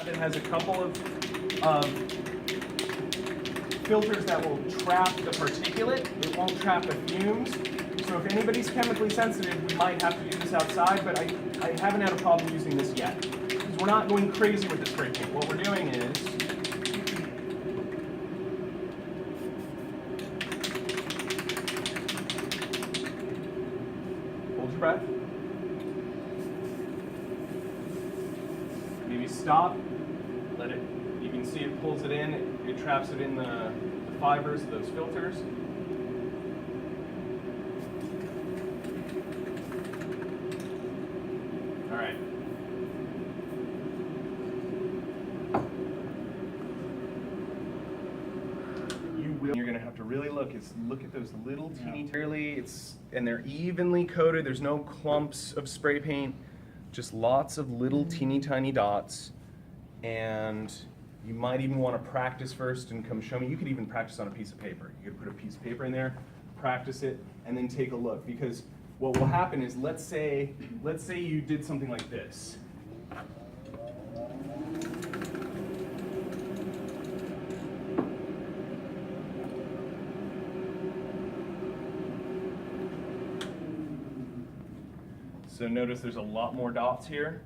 It has a couple of filters that will trap the particulate. It won't trap the fumes. So if anybody's chemically sensitive, we might have to do this outside, but I haven't had a problem using this yet. Because we're not going crazy with the spray paint. What we're doing is hold your breath. Maybe stop. Let it, you can see it pulls it in, it traps it in the fibers of those filters. All right. You're going to have to really look at those little teeny, and they're evenly coated. There's no clumps of spray paint, just lots of little teeny tiny dots. And you might even want to practice first and come show me. You could even practice on a piece of paper. You could put a piece of paper in there, practice it, and then take a look. Because what will happen is, let's say you did something like this. So notice there's a lot more dots here.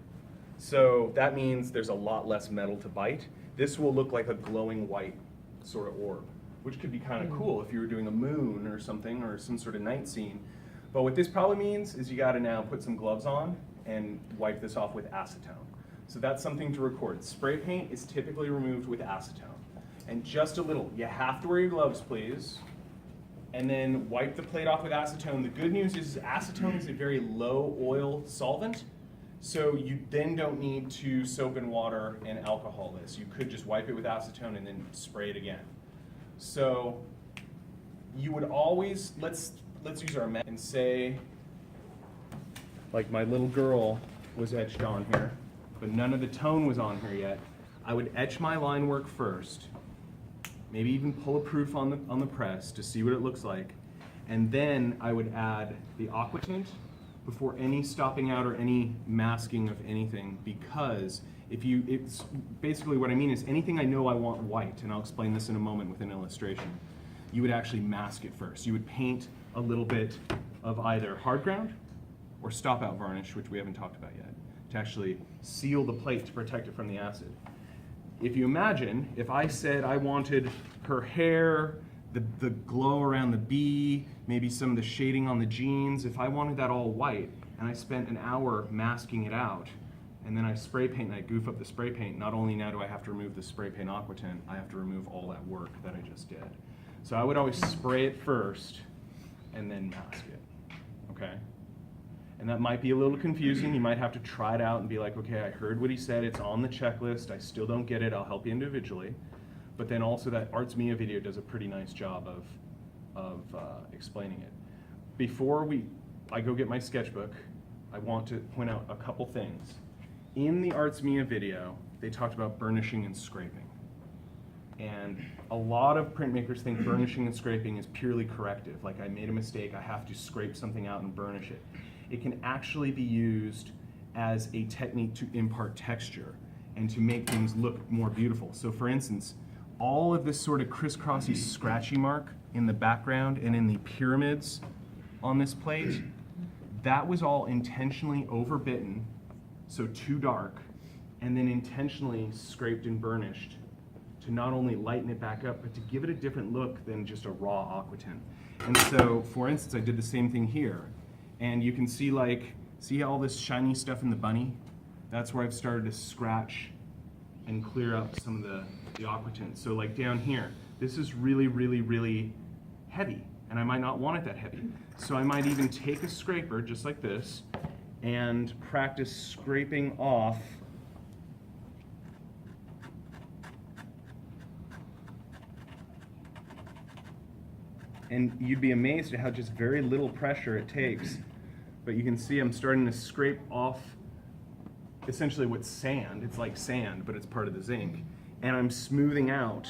So that means there's a lot less metal to bite. This will look like a glowing white sort of orb, which could be kind of cool if you were doing a moon or something, or some sort of night scene. But what this probably means is you got to now put some gloves on and wipe this off with acetone. So that's something to record. Spray paint is typically removed with acetone. And just a little, you have to wear your gloves, please. And then wipe the plate off with acetone. The good news is acetone is a very low oil solvent. So you then don't need to soap and water and alcohol this. You could just wipe it with acetone and then spray it again. So you would always, let's use our method and say, like my little girl was etched on here, but none of the tone was on here yet. I would etch my line work first, maybe even pull a proof on the press to see what it looks like, and then I would add the aqua tint before any stopping out or any masking of anything, because it's basically what I mean is anything I know I want white, and I'll explain this in a moment with an illustration, you would actually mask it first. You would paint a little bit of either hard ground or stop out varnish, which we haven't talked about yet, to actually seal the plate to protect it from the acid. If you imagine, if I said I wanted her hair, the glow around the bee, maybe some of the shading on the jeans, if I wanted that all white, and I spent an hour masking it out, and then I spray paint and I goof up the spray paint, not only now do I have to remove the spray paint aqua tint, I have to remove all that work that I just did. So I would always spray it first and then mask it, okay? And that might be a little confusing. You might have to try it out and be like, okay, I heard what he said, it's on the checklist, I still don't get it, I'll help you individually. But then also that Arts Mia video does a pretty nice job of explaining it. Before I go get my sketchbook, I want to point out a couple things. In the Arts Mia video, they talked about burnishing and scraping. And a lot of printmakers think burnishing and scraping is purely corrective, like I made a mistake, I have to scrape something out and burnish it. It can actually be used as a technique to impart texture and to make things look more beautiful. So for instance, all of this sort of crisscrossy scratchy mark in the background and in the pyramids on this plate, that was all intentionally overbitten, so too dark, and then intentionally scraped and burnished to not only lighten it back up, but to give it a different look than just a raw aqua tint. And so, for instance, I did the same thing here. And you can see see all this shiny stuff in the bunny? That's where I've started to scratch and clear up some of the aqua tint. So like down here, this is really, really, really heavy, and I might not want it that heavy. So I might even take a scraper, just like this, and practice scraping off and you'd be amazed at how just very little pressure it takes. But you can see I'm starting to scrape off essentially what's sand. It's like sand, but it's part of the zinc. And I'm smoothing out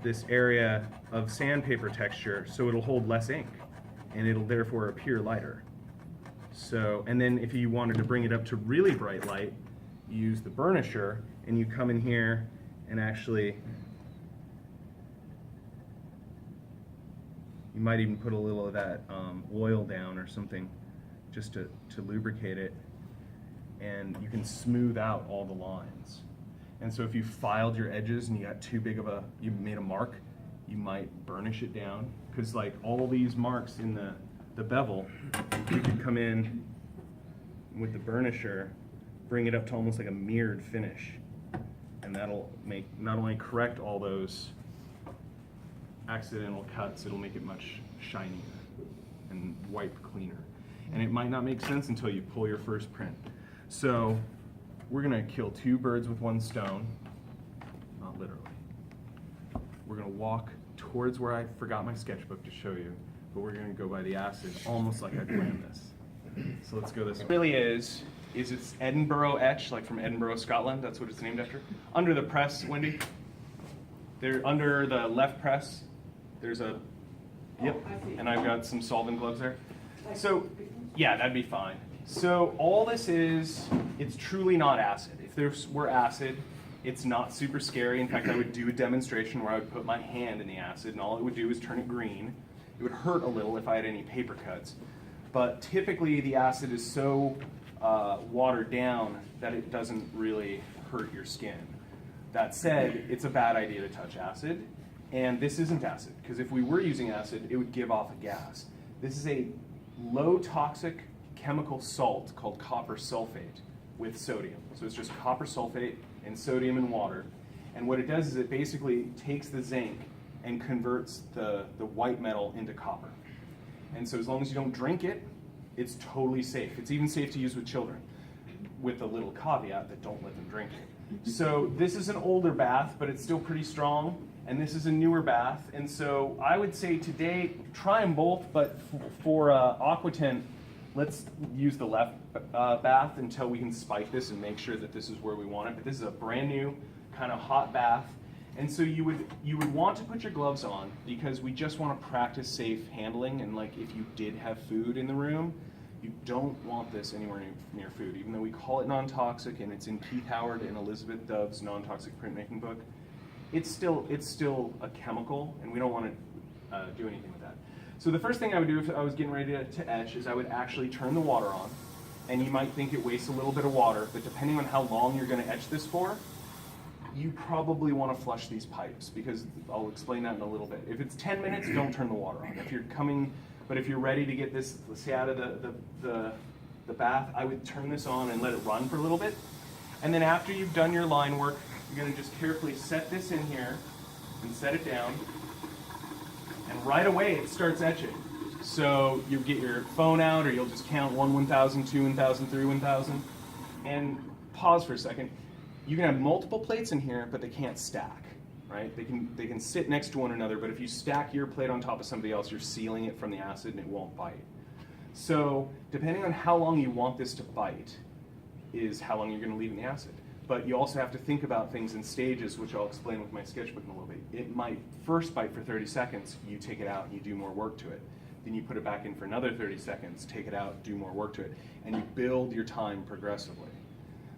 this area of sandpaper texture so it'll hold less ink, and it'll therefore appear lighter. So, and then if you wanted to bring it up to really bright light, use the burnisher, and you come in here and actually, you might even put a little of that oil down or something just to lubricate it, and you can smooth out all the lines. And so if you filed your edges and you got too big of you made a mark, you might burnish it down, because like all these marks in the bevel, you could come in with the burnisher, bring it up to almost like a mirrored finish, and that'll make, not only correct all those accidental cuts, it'll make it much shinier and wipe cleaner. And it might not make sense until you pull your first print. So we're gonna kill two birds with one stone, not literally. We're gonna walk towards where I forgot my sketchbook to show you, but we're gonna go by the acid, almost like I planned this. So let's go this way. It really is it's Edinburgh etch, like from Edinburgh, Scotland, that's what it's named after. Under the press, Wendy, there, under the left press, there's a, yep, and I've got some solvent gloves there. So, yeah, that'd be fine. So all this is, it's truly not acid. If there were acid, it's not super scary. In fact, I would do a demonstration where I would put my hand in the acid, and all it would do is turn it green. It would hurt a little if I had any paper cuts. But typically the acid is so watered down that it doesn't really hurt your skin. That said, it's a bad idea to touch acid, and this isn't acid, because if we were using acid, it would give off a gas. This is a low toxic chemical salt called copper sulfate with sodium. So it's just copper sulfate and sodium and water. And what it does is it basically takes the zinc and converts the white metal into copper. And so as long as you don't drink it, it's totally safe. It's even safe to use with children, with a little caveat that don't let them drink it. So this is an older bath, but it's still pretty strong. And this is a newer bath. And so I would say today, try them both, but for Aquatint, let's use the left bath until we can spike this and make sure that this is where we want it. But this is a brand new kind of hot bath. And so you would want to put your gloves on, because we just want to practice safe handling. And like if you did have food in the room, you don't want this anywhere near food. Even though we call it non-toxic, and it's in Keith Howard and Elizabeth Dove's non-toxic printmaking book, it's still a chemical, and we don't want to do anything with that. So the first thing I would do if I was getting ready to etch is I would actually turn the water on. And you might think it wastes a little bit of water, but depending on how long you're going to etch this for, you probably want to flush these pipes, because I'll explain that in a little bit. If it's 10 minutes, don't turn the water on. But if you're ready to get this, let's say, out of the bath, I would turn this on and let it run for a little bit. And then after you've done your line work, you're going to just carefully set this in here and set it down. And right away it starts etching. So you get your phone out, or you'll just count 1, 1,000, 2, 1,000, 3, 1,000. And pause for a second. You can have multiple plates in here, but they can't stack, right? They can sit next to one another, but if you stack your plate on top of somebody else, you're sealing it from the acid and it won't bite. So depending on how long you want this to bite is how long you're going to leave in the acid. But you also have to think about things in stages, which I'll explain with my sketchbook in a little bit. It might first bite for 30 seconds, you take it out and you do more work to it. Then you put it back in for another 30 seconds, take it out, do more work to it, and you build your time progressively.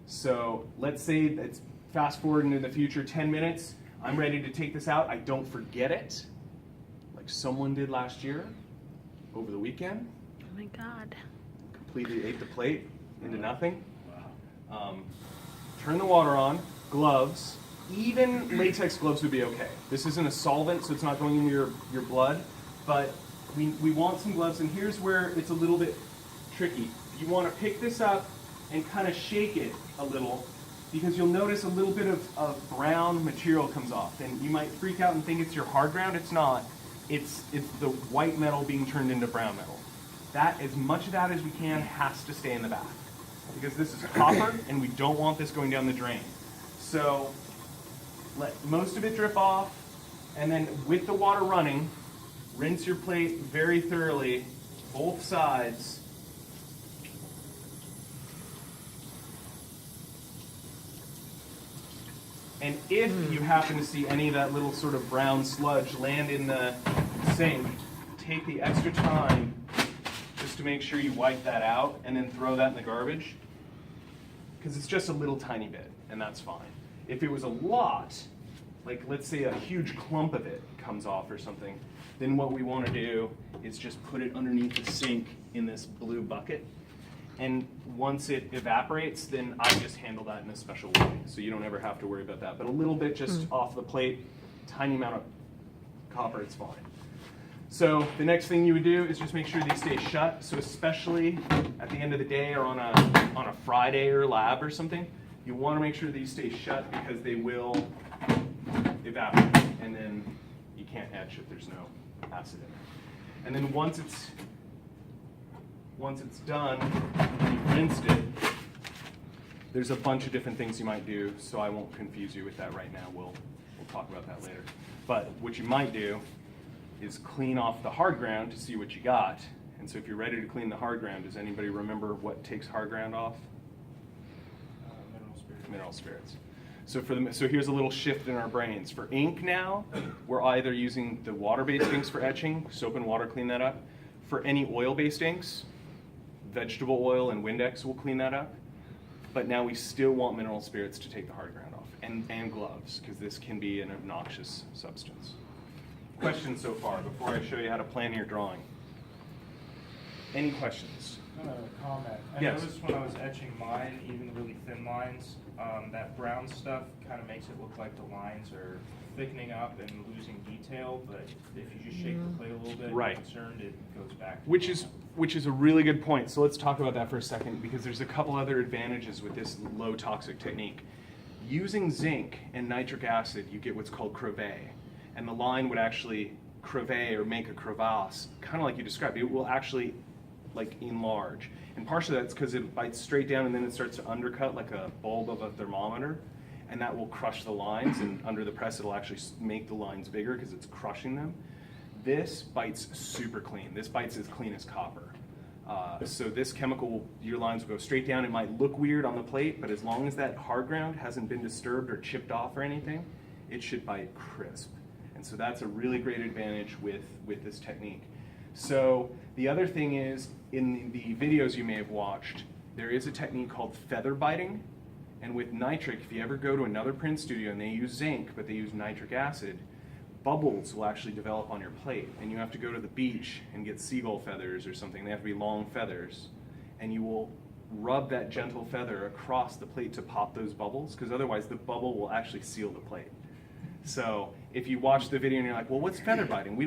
So let's say it's fast forward into the future 10 minutes, I'm ready to take this out, I don't forget it, like someone did last year, over the weekend. Oh my God. Completely ate the plate into nothing. Turn the water on, gloves, even latex gloves would be okay. This isn't a solvent, so it's not going into your blood, but we want some gloves, and here's where it's a little bit tricky. You want to pick this up and kind of shake it a little, because you'll notice a little bit of brown material comes off, and you might freak out and think it's your hard ground. It's not. It's the white metal being turned into brown metal. That, as much of that as we can, has to stay in the bath, because this is copper and we don't want this going down the drain. So let most of it drip off, and then with the water running, rinse your plate very thoroughly, both sides. And if you happen to see any of that little sort of brown sludge land in the sink, take the extra time just to make sure you wipe that out, and then throw that in the garbage. because it's just a little tiny bit, and that's fine. If it was a lot, like let's say a huge clump of it comes off or something, then what we want to do is just put it underneath the sink in this blue bucket. And once it evaporates, then I just handle that in a special way. So you don't ever have to worry about that. But a little bit just off the plate, tiny amount of copper, it's fine. So the next thing you would do is just make sure they stay shut. So especially at the end of the day or on a Friday or lab or something, you want to make sure these stay shut because they will evaporate. And then you can't etch if there's no acid in it. And then once it's done, and you've rinsed it, there's a bunch of different things you might do, so I won't confuse you with that right now. We'll talk about that later. But what you might do is clean off the hard ground to see what you got. And so if you're ready to clean the hard ground, does anybody remember what takes hard ground off? Mineral spirits. Mineral spirits. So here's a little shift in our brains. For ink now, we're either using the water-based inks for etching, soap and water clean that up. For any oil-based inks, vegetable oil and Windex will clean that up. But now we still want mineral spirits to take the hard ground off, and gloves, because this can be an obnoxious substance. Questions so far before I show you how to plan your drawing? Any questions? A comment. I Yes. noticed when I was etching mine, even really thin lines, that brown stuff kind of makes it look like the lines are thickening up and losing detail, but if you just shake the plate a little bit, Right. you're concerned it goes back to Which is a really good point. So let's talk about that for a second, because there's a couple other advantages with this low toxic technique. Using zinc and nitric acid, you get what's called crevasse, and the line would actually crevasse or make a crevasse, kind of like you described. It will actually like enlarge, and partially that's because it bites straight down and then it starts to undercut like a bulb of a thermometer, and that will crush the lines, and under the press it'll actually make the lines bigger because it's crushing them. This bites super clean. This bites as clean as copper. So this chemical, your lines will go straight down. It might look weird on the plate, but as long as that hard ground hasn't been disturbed or chipped off or anything, it should bite crisp. And so that's a really great advantage with this technique. So the other thing is, in the videos you may have watched, there is a technique called feather biting. And with nitric, if you ever go to another print studio and they use zinc, but they use nitric acid, bubbles will actually develop on your plate. And you have to go to the beach and get seagull feathers or something. They have to be long feathers. And you will rub that gentle feather across the plate to pop those bubbles, because otherwise the bubble will actually seal the plate. So if you watch the video and you're like, well, what's feather biting?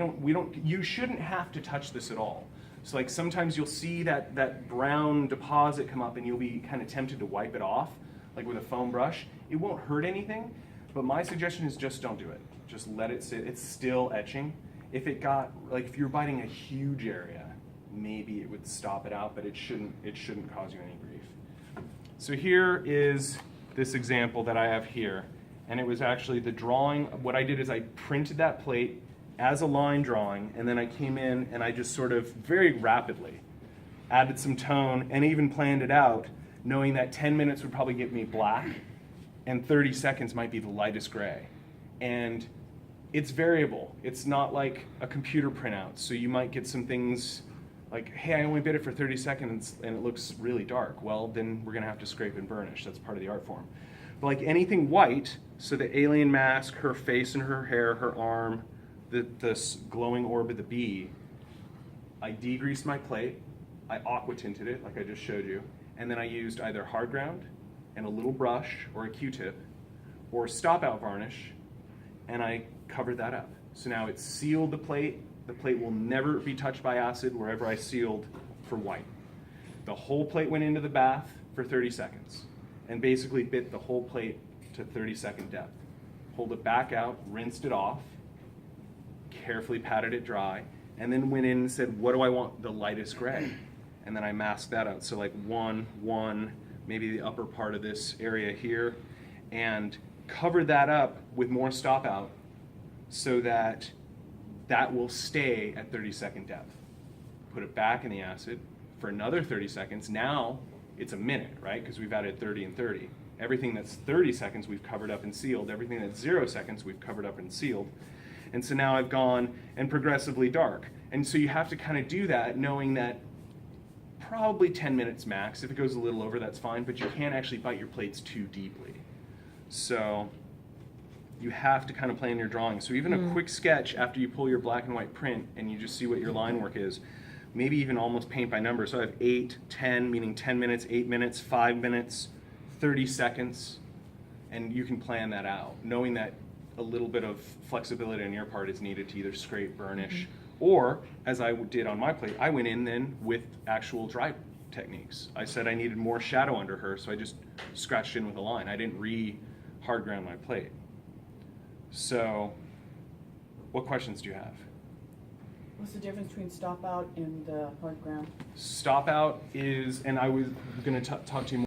You shouldn't have to touch this at all. So like sometimes you'll see that brown deposit come up and you'll be kind of tempted to wipe it off, like with a foam brush. It won't hurt anything, but my suggestion is just don't do it. Just let it sit. It's still etching. If if you're biting a huge area, maybe it would stop it out, but it shouldn't cause you any grief. So here is this example that I have here. And it was actually the drawing. What I did is I printed that plate as a line drawing, and then I came in and I just sort of very rapidly added some tone and even planned it out, knowing that 10 minutes would probably get me black and 30 seconds might be the lightest gray. And it's variable. It's not like a computer printout. So you might get some things like, hey, I only did it for 30 seconds and it looks really dark. Well, then we're gonna have to scrape and burnish. That's part of the art form. But like anything white, so the alien mask, her face and her hair, her arm, this glowing orb of the bee, I degreased my plate, I aqua tinted it like I just showed you, and then I used either hard ground and a little brush or a Q-tip or stop out varnish, and I covered that up. So now it's sealed the plate. The plate will never be touched by acid wherever I sealed for white. The whole plate went into the bath for 30 seconds and basically bit the whole plate to 30-second depth. Pulled it back out, rinsed it off, carefully patted it dry, and then went in and said, what do I want the lightest gray? And then I masked that out. So like one, maybe the upper part of this area here, and covered that up with more stop out so that that will stay at 30-second depth. Put it back in the acid for another 30 seconds. Now it's a minute, right? Because we've added 30 and 30. Everything that's 30 seconds we've covered up and sealed. Everything that's 0 seconds we've covered up and sealed. And so now I've gone and progressively dark. And so you have to kind of do that knowing that probably 10 minutes max. If it goes a little over, that's fine, but you can't actually bite your plates too deeply. So you have to kind of plan your drawing. So even a quick sketch after you pull your black and white print and you just see what your line work is, maybe even almost paint by number. So I have 8, 10, meaning 10 minutes, 8 minutes, 5 minutes, 30 seconds, and you can plan that out, knowing that a little bit of flexibility on your part is needed to either scrape, burnish, or, as I did on my plate, I went in then with actual dry techniques. I said I needed more shadow under her, so I just scratched in with a line. I didn't hard ground my plate. So, what questions do you have? What's the difference between stop out and hard ground? Stop out is, and I was going to talk to you more